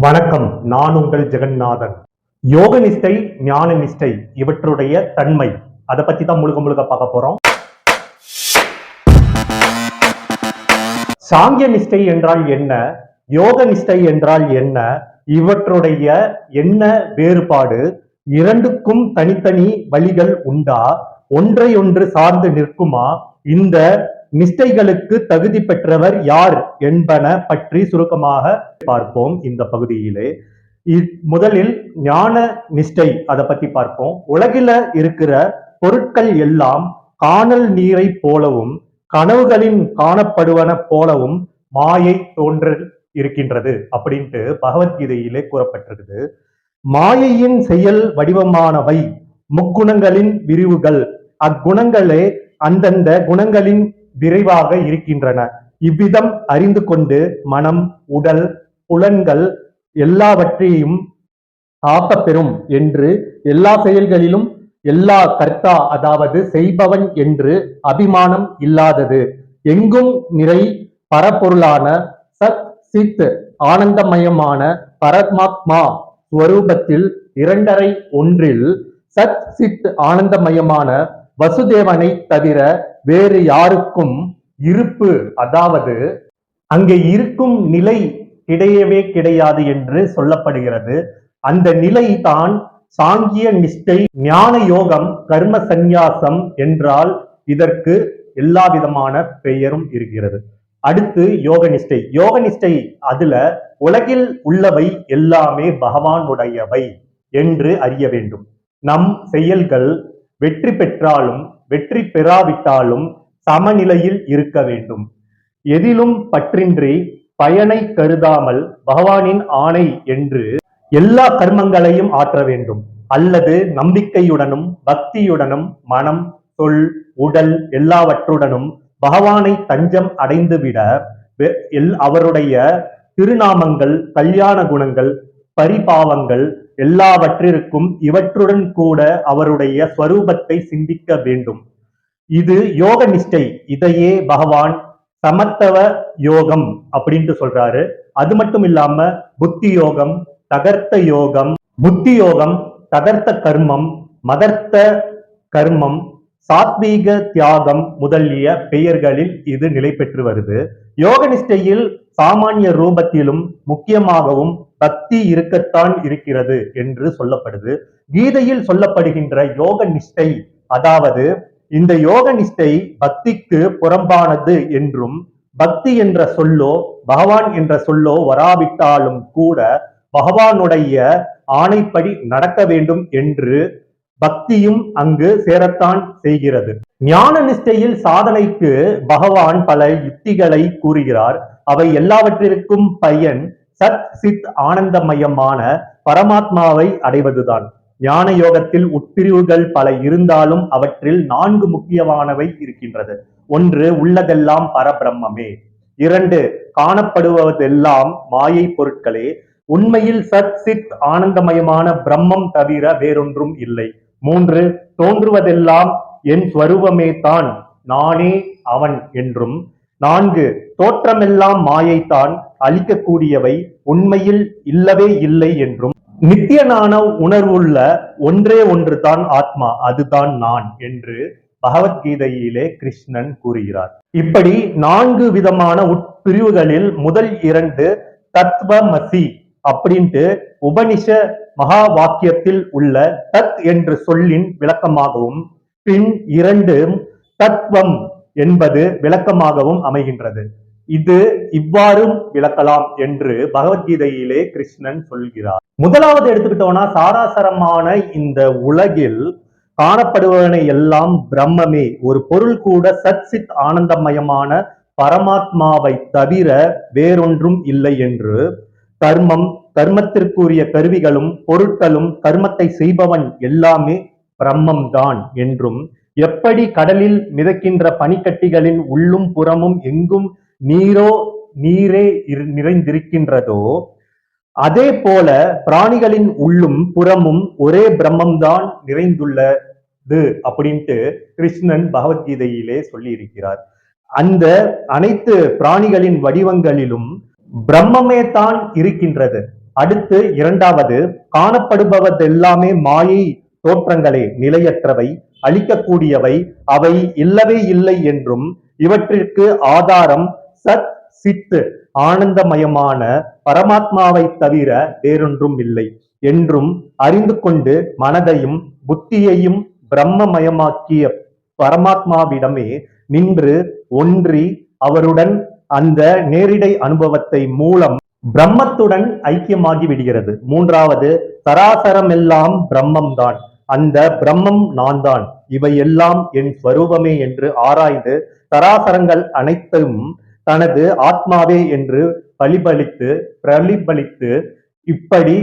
வணக்கம். நான் உங்கள் ஜெகநாதன். யோக நிஷ்டை, ஞான நிஷ்டை இவற்றுடைய தன்மை அதை பத்தி தான் முழுக்க முழுக்க பார்க்க போறோம். சாங்கிய நிஷ்டை என்றால் என்ன, யோக நிஷ்டை என்றால் என்ன, இவற்றுடைய என்ன வேறுபாடு, இரண்டுக்கும் தனித்தனி வழிகள் உண்டா, ஒன்றை ஒன்று சார்ந்து நிற்குமா, இந்த நிஷ்டைகளுக்கு தகுதி பெற்றவர் யார் என்பன பற்றி சுருக்கமாக பார்ப்போம் இந்த பகுதியிலே. முதலில் ஞான நிஷ்டை அதை பத்தி பார்ப்போம். உலகில இருக்கிற பொருட்கள் எல்லாம் காணல் நீரை போலவும் கனவுகளின் காணப்படுவன போலவும் மாயை தோன்றல் இருக்கின்றது அப்படின்ட்டு பகவத்கீதையிலே கூறப்பட்டிருக்குது. மாயையின் செயல் வடிவமானவை முக்குணங்களின் விரிவுகள். அக்குணங்களே அந்தந்த குணங்களின் விரைவாக இருக்கின்றன. இவ்விதம் அறிந்து கொண்டு மனம், உடல், புலன்கள் எல்லாவற்றையும் ஆக்கப்பெறும் என்று எல்லா செயல்களிலும் எல்லா கர்த்தா அதாவது செய்பவன் என்று அபிமானம் இல்லாதது எங்கும் நிறை பரப்பொருளான சத் சித் ஆனந்தமயமான பரமாத்மா ஸ்வரூபத்தில் இரண்டரை ஒன்றில் சத் சித் ஆனந்தமயமான வசுதேவனை தவிர வேறு யாருக்கும் இருப்பு அதாவது அங்கே இருக்கும் நிலை கிடையவே கிடையாது என்று சொல்லப்படுகிறது. அந்த நிலை தான் சாங்கிய நிஷ்டை. ஞான யோகம், கர்ம சந்நியாசம் என்றால் இதற்கு எல்லா விதமான பெயரும் இருக்கிறது. அடுத்து யோக நிஷ்டை. யோக நிஷ்டை அதுல உலகில் உள்ளவை எல்லாமே பகவானுடையவை என்று அறிய வேண்டும். நம் செயல்கள் வெற்றி பெற்றாலும் வெற்றி பெறாவிட்டாலும் சமநிலையில் இருக்க வேண்டும். எதிலும் பற்றின்றி பயனை கருதாமல் பகவானின் ஆணை என்று எல்லா கர்மங்களையும் ஆற்ற வேண்டும். அல்லது நம்பிக்கையுடனும் பக்தியுடனும் மனம், சொல், உடல் எல்லாவற்றுடனும் பகவானை தஞ்சம் அடைந்துவிட அவருடைய திருநாமங்கள், கல்யாண குணங்கள், பரிபாவங்கள் எல்லாவற்றிற்கும் இவற்றுடன் கூட அவருடைய ஸ்வரூபத்தை சிந்திக்க வேண்டும். இது யோக நிஷ்டை. இதையே பகவான் சமத்துவ யோகம் அப்படின்ட்டு சொல்றாரு. அது மட்டும் இல்லாம புத்தி யோகம், தகர்த்த யோகம், புத்தி யோகம், தகர்த்த கர்மம், மதர்த்த கர்மம், சாத்வீக தியாகம் முதலிய பெயர்களில் இது நிலை பெற்று வருது. யோக நிஷ்டையில் சாமானிய ரூபத்திலும் முக்கியமாகவும் பக்தி இருக்கத்தான் இருக்கிறது என்று சொல்லப்படுது. கீதையில் சொல்லப்படுகின்ற யோக நிஷ்டை அதாவது இந்த யோக நிஷ்டை பக்திக்கு புறம்பானது என்றும், பக்தி என்ற சொல்லோ பகவான் என்ற சொல்லோ வராவிட்டாலும் கூட பகவானுடைய ஆணைப்படி நடக்க வேண்டும் என்று பக்தியும் அங்கு சேரத்தான் செய்கிறது. ஞான நிஷ்டையில் சாதனைக்கு பகவான் பல யுக்திகளை கூறுகிறார். அவை எல்லாவற்றிற்கும் பயன் சத் சித் ஆனந்தமயமான பரமாத்மாவை அடைவதுதான். ஞான யோகத்தில் உட்பிரிவுகள் பல இருந்தாலும் அவற்றில் 4 முக்கியமானவை இருக்கின்றது. 1, உள்ளதெல்லாம் பரபிரம்மே. 2, காணப்படுவதெல்லாம் மாயை பொருட்களே. உண்மையில் சத் சித் ஆனந்தமயமான பிரம்மம் தவிர வேறொன்றும் இல்லை. 3, தோன்றுவதெல்லாம் என் ஸ்வரூபமே தான், நானே அவன் என்றும். 4, தோற்றமெல்லாம் மாயைத்தான், அழிக்கக்கூடியவை உண்மையில் இல்லவே இல்லை என்றும். நித்தியனான உணர்வுள்ள ஒன்றே ஒன்று தான் ஆத்மா, அதுதான் நான் என்று பகவத்கீதையிலே கிருஷ்ணன் கூறுகிறார். இப்படி 4 விதமான உட்பிரிவுகளில் முதல் 2 தத்வமசி அப்படின்ட்டு உபனிஷ மகா வாக்கியத்தில் உள்ள தத் என்ற சொல்லின் விளக்கமாகவும், பின் 2 தத்துவம் என்பது விளக்கமாகவும் அமைகின்றது. இது இவ்வாறும் விளக்கலாம் என்று பகவத்கீதையிலே கிருஷ்ணன் சொல்கிறார். முதலாவது எடுத்துக்கிட்டோம்னா, சாராசரமான இந்த உலகில் காணப்படுவன எல்லாம் பிரம்மமே. ஒரு பொருள் கூட சத் சித் ஆனந்தமயமான பரமாத்மாவை தவிர வேறொன்றும் இல்லை என்று. கர்மம், கர்மத்திற்குரிய கருவிகளும் பொருட்களும் கர்மத்தை செய்பவன் எல்லாமே பிரம்மம் தான் என்றும். எப்படி கடலில் மிதக்கின்ற பனிக்கட்டிகளின் உள்ளும் புறமும் எங்கும் நீரே நிறைந்திருக்கின்றதோ அதே போல பிராணிகளின் உள்ளும் புறமும் ஒரே பிரம்மம்தான் நிறைந்துள்ளது அப்படின்ட்டு கிருஷ்ணன் பகவத்கீதையிலே சொல்லி இருக்கிறார். அந்த அனைத்து பிராணிகளின் வடிவங்களிலும் பிரம்மமே தான் இருக்கின்றது. அடுத்து இரண்டாவது, காணப்படுபவதெல்லாமே மாயை தோற்றங்களே, நிலையற்றவை, அழிக்கக்கூடியவை, அவை இல்லவே இல்லை என்றும் இவற்றிற்கு ஆதாரம் சத் சித் ஆனந்தமயமான பரமாத்மாவை தவிர வேறொன்றும் இல்லை என்றும் அறிந்து கொண்டு மனதையும் புத்தியையும் பிரம்மமயமாக்கிய பரமாத்மாவிடமே நின்று ஒன்றி அவருடன் அந்த நேரிடை அனுபவத்தை மூலம் பிரம்மத்துடன் ஐக்கியமாகி விடுகிறது. மூன்றாவது, சராசரமெல்லாம் பிரம்மம் தான், அந்த பிரம்மம் நான் தான், இவை எல்லாம் என் ஸ்வரூபமே என்று ஆராய்ந்து சராசரங்கள் அனைத்தும் தனது ஆத்மாவே என்று பிரதிபலித்து இப்படி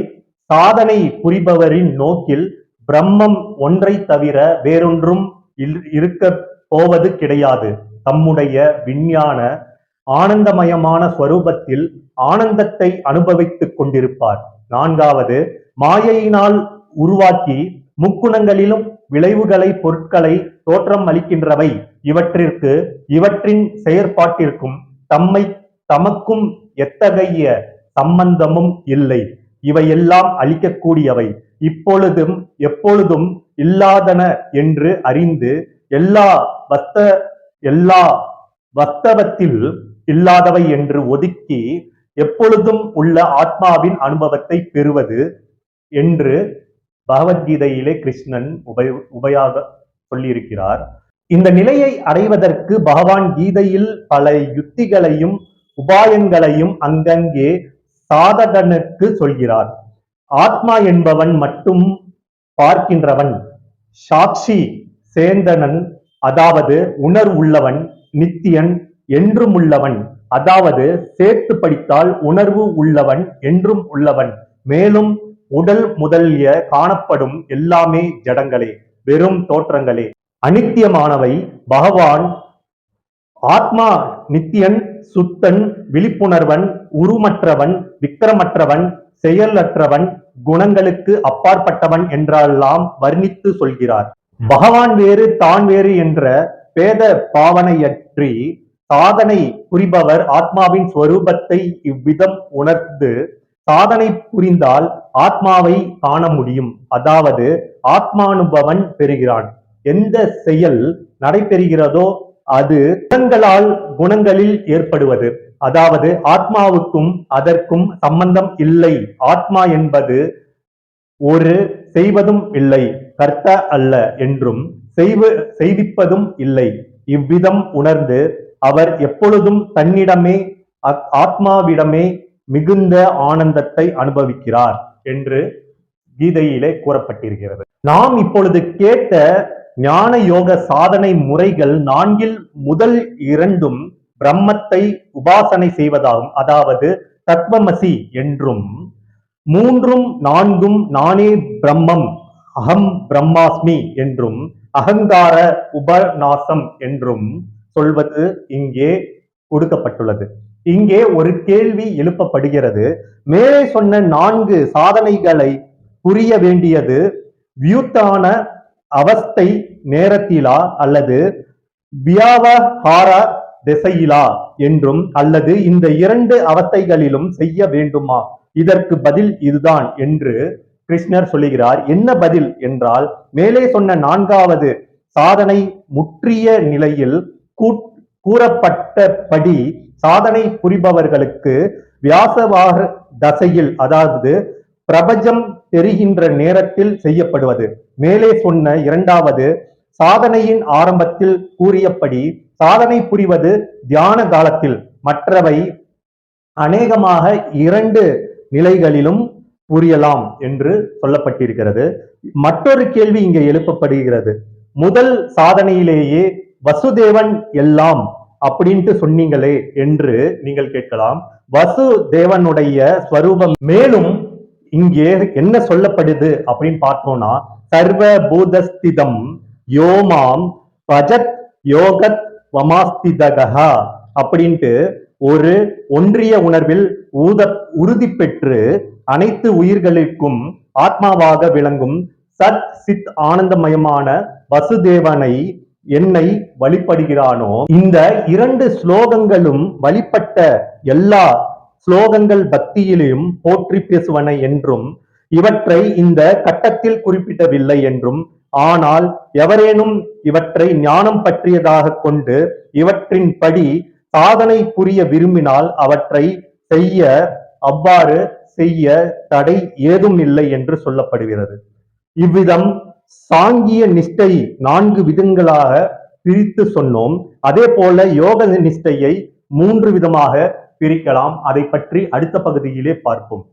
சாதனை புரிபவரின் நோக்கில் பிரம்மம் ஒன்றை தவிர வேறொன்றும் இருக்க போவது கிடையாது. தம்முடைய விஞ்ஞான ஆனந்தமயமான ஸ்வரூபத்தில் ஆனந்தத்தை அனுபவித்துக் கொண்டிருப்பார். நான்காவது, மாயையினால் உருவாக்கி முக்குணங்களிலும் விளைவுகளை பொருட்களை தோற்றம் அளிக்கின்றவை, இவற்றிற்கு இவற்றின் செயற்பாட்டிற்கும் தமக்கும் எத்தகைய சம்பந்தமும் இல்லை. இவையெல்லாம் அழிக்கக்கூடியவை, இப்பொழுதும் எப்பொழுதும் இல்லாதன என்று அறிந்து எல்லா வஸ்தவத்தில் இல்லாதவை என்று ஒதுக்கி எப்பொழுதும் உள்ள ஆத்மாவின் அனுபவத்தை பெறுவது என்று பகவத்கீதையிலே கிருஷ்ணன் உபயாக சொல்லியிருக்கிறார். இந்த நிலையை அடைவதற்கு பகவான் கீதையில் பல யுக்திகளையும் உபாயங்களையும் அங்கங்கே சாதகனுக்கு சொல்கிறார். ஆத்மா என்பவன் மட்டும் பார்க்கின்றவன், சாட்சி சேந்தனன், அதாவது உணர்வுள்ளவன், நித்தியன் என்றும் உள்ளவன், அதாவது சேர்த்து படித்தால் உணர்வு உள்ளவன் என்றும் உள்ளவன். மேலும் உடல் முதலிய காணப்படும் எல்லாமே ஜடங்களே, வெறும் தோற்றங்களே, அனித்தியமானவை. பகவான் ஆத்மா நித்தியன், சுத்தன், விழிப்புணர்வன், உருமற்றவன், விக்கிரமற்றவன், செயலற்றவன், குணங்களுக்கு அப்பாற்பட்டவன் என்றெல்லாம் வர்ணித்து சொல்கிறார். பகவான் வேறு தான் வேறு என்ற பேத பாவனையற்றி சாதனை புரிபவர் ஆத்மாவின் ஸ்வரூபத்தை இவ்விதம் உணர்ந்து சாதனை புரிந்தால் ஆத்மாவை காண முடியும். அதாவது ஆத்மானுபவன் பெறுகிறான். எந்த செயல் நடைபெறுகிறதோ அது குணங்களில் ஏற்படுவது, அதாவது ஆத்மாவுக்கும் அதற்கும் சம்பந்தம் இல்லை. ஆத்மா என்பது ஒரு செய்வதும் இல்லை, கர்த்த அல்ல என்றும் செய்விப்பதும் இல்லை. இவ்விதம் உணர்ந்து அவர் எப்பொழுதும் தன்னிடமே ஆத்மாவிடமே மிகுந்த ஆனந்தத்தை அனுபவிக்கிறார் என்று கீதையிலே கூறப்பட்டிருக்கிறது. நாம் இப்பொழுது கேட்ட ஞான யோக சாதனை முறைகள் நான்கில் முதல் இரண்டும் பிரம்மத்தை உபாசனை செய்வதாகும், அதாவது தத்வமசி என்றும், மூன்றும் நான்கும் நானே பிரம்மம் அகம் பிரம்மாஸ்மி என்றும் அகங்கார உபநாசம் என்றும் சொல்வது இங்கே கொடுக்கப்பட்டுள்ளது. இங்கே ஒரு கேள்வி எழுப்பப்படுகிறது. மேலே சொன்ன 4 சாதனைகளை புரிய வேண்டியது வியூத்தான அவஸ்தை நேரத்திலா அல்லது வியாவஹார திசையிலா என்றும், அல்லது இந்த 2 அவஸ்தைகளிலும் செய்ய வேண்டுமா? இதற்கு பதில் இதுதான் என்று கிருஷ்ணர் சொல்லுகிறார். என்ன பதில் என்றால், மேலே சொன்ன 4வது சாதனை முற்றிய நிலையில் கூறப்பட்டபடி சாதனை புரிபவர்களுக்கு வியாசவாக தசையில், அதாவது பிரபஞ்சம் தெரிகின்ற நேரத்தில் செய்யப்படுவது. மேலே சொன்ன 2வது சாதனையின் ஆரம்பத்தில் கூறியபடி சாதனை புரிவது தியான காலத்தில். மற்றவை அநேகமாக 2 நிலைகளிலும் புரியலாம் என்று சொல்லப்பட்டிருக்கிறது. மற்றொரு கேள்வி இங்கே எழுப்பப்படுகிறது. முதல் சாதனையிலேயே வசுதேவன் எல்லாம் அப்படின்ட்டு சொன்னீங்களே என்று நீங்கள் கேட்கலாம். வசுதேவனுடைய ஸ்வரூபம் மேலும் இங்கே என்ன சொல்லப்படுது அப்படின்னு பார்த்தோம்னா, சர்வ பூதஸ்திதம் யோமாம் பஜத் யோகத் வமாஸ்திதகா அப்படின்ட்டு ஒரு ஒன்றிய உணர்வில் உறுதி பெற்று அனைத்து உயிர்களுக்கும் ஆத்மாவாக விளங்கும் சத் சித் ஆனந்தமயமான வசுதேவனை என்னை வழிபடுகிறானோ, இந்த 2 ஸ்லோகங்களும் வழிபட்ட எல்லா ஸ்லோகங்கள் பக்தியிலும் போற்றி பேசுவன என்றும் இவற்றை இந்த கட்டத்தில் குறிப்பிடவில்லை என்றும், ஆனால் எவரேனும் இவற்றை ஞானம் பற்றியதாக கொண்டு இவற்றின்படி சாதனை புரிய விரும்பினால் அவற்றை செய்ய, அவ்வாறு செய்ய தடை ஏதும் இல்லை என்று சொல்லப்படுகிறது. இவ்விதம் சாங்கிய நிஷ்டை 4 விதங்களாக பிரித்து சொன்னோம். அதே போல யோக நிஷ்டையை 3 விதமாக பிரிக்கலாம். அதை பற்றி அடுத்த பகுதியிலே பார்ப்போம்.